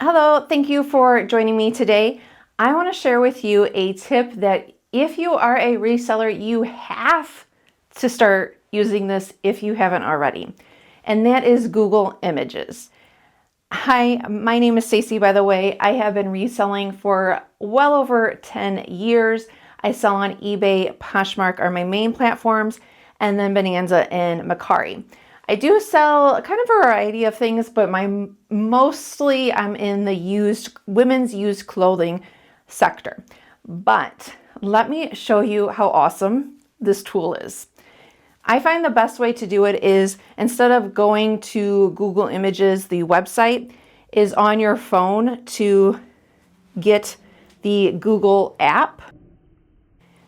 Hello, thank you for joining me today. I want to share with you a tip that if you are a reseller, you have to start using this if you haven't already, and that is Google Images. Hi, my name is Stacy, by the way. I have been reselling for well over 10 years. I sell on eBay, Poshmark are my main platforms, and then Bonanza and Mercari. I do sell kind of a variety of things, but mostly I'm in the women's used clothing sector. But let me show you how awesome this tool is. I find the best way to do it is, instead of going to Google Images, the website, is on your phone to get the Google app.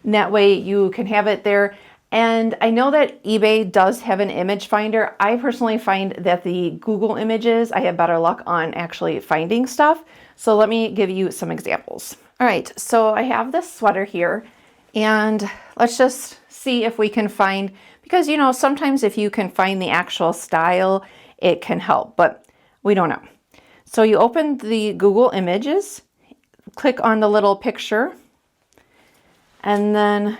And that way you can have it there. And I know that eBay does have an image finder. I personally find that the Google Images, I have better luck on actually finding stuff. So let me give you some examples. All right, so I have this sweater here, and let's just see if we can find, because you know, sometimes if you can find the actual style, it can help, but we don't know. So you open the Google Images, click on the little picture, and then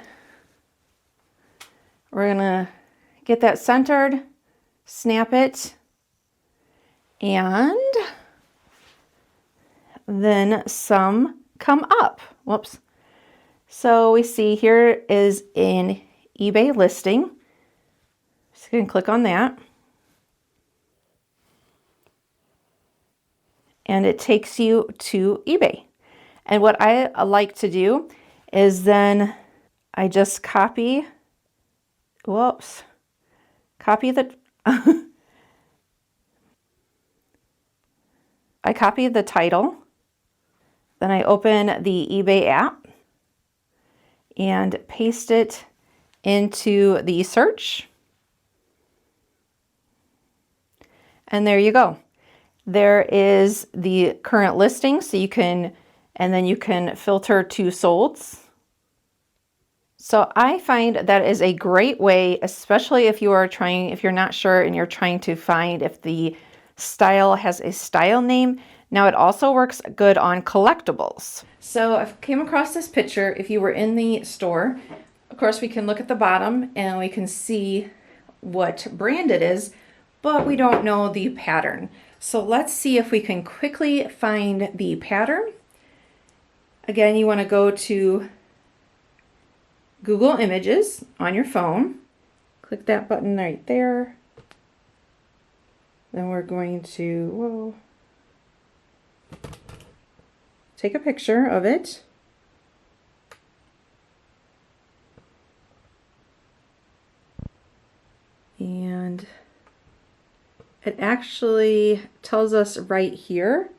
we're gonna get that centered, snap it, and then some come up. Whoops. So we see here is an eBay listing. Just gonna click on that. And it takes you to eBay. And what I like to do is then I just copy the I copy the title, then I open the eBay app and paste it into the search. And there you go. There is the current listing, so you can, and then you can filter to solds. So I find that is a great way, especially if you're not sure and you're trying to find if the style has a style name. Now it also works good on collectibles. So I came across this picture. If you were in the store, of course we can look at the bottom and we can see what brand it is, but we don't know the pattern. So let's see if we can quickly find the pattern. Again, you want to go to Google Images on your phone. Click that button right there. Then we're going to take a picture of it. And it actually tells us right here.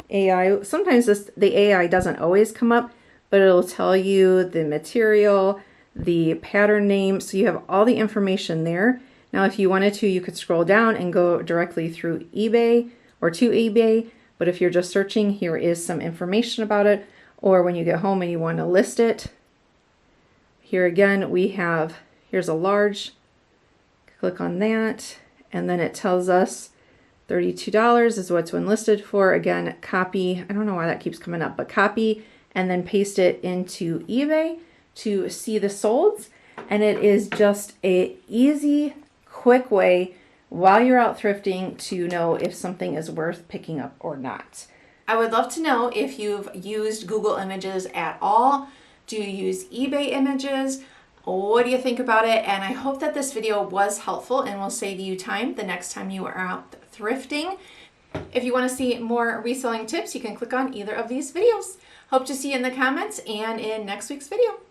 Sometimes the AI doesn't always come up, but it'll tell you the material, the pattern name, so you have all the information there. Now if you wanted to, you could scroll down and go directly through eBay or to eBay, but if you're just searching, here is some information about it. Or when you get home and you want to list it, here again here's a large, click on that, and then it tells us $32 is what's been listed for. Again, copy, I don't know why that keeps coming up, but copy and then paste it into eBay to see the solds. And it is just an easy, quick way while you're out thrifting to know if something is worth picking up or not. I would love to know if you've used Google Images at all. Do you use eBay Images? What do you think about it? And I hope that this video was helpful and will save you time the next time you are out thrifting. If you want to see more reselling tips, you can click on either of these videos. Hope to see you in the comments and in next week's video.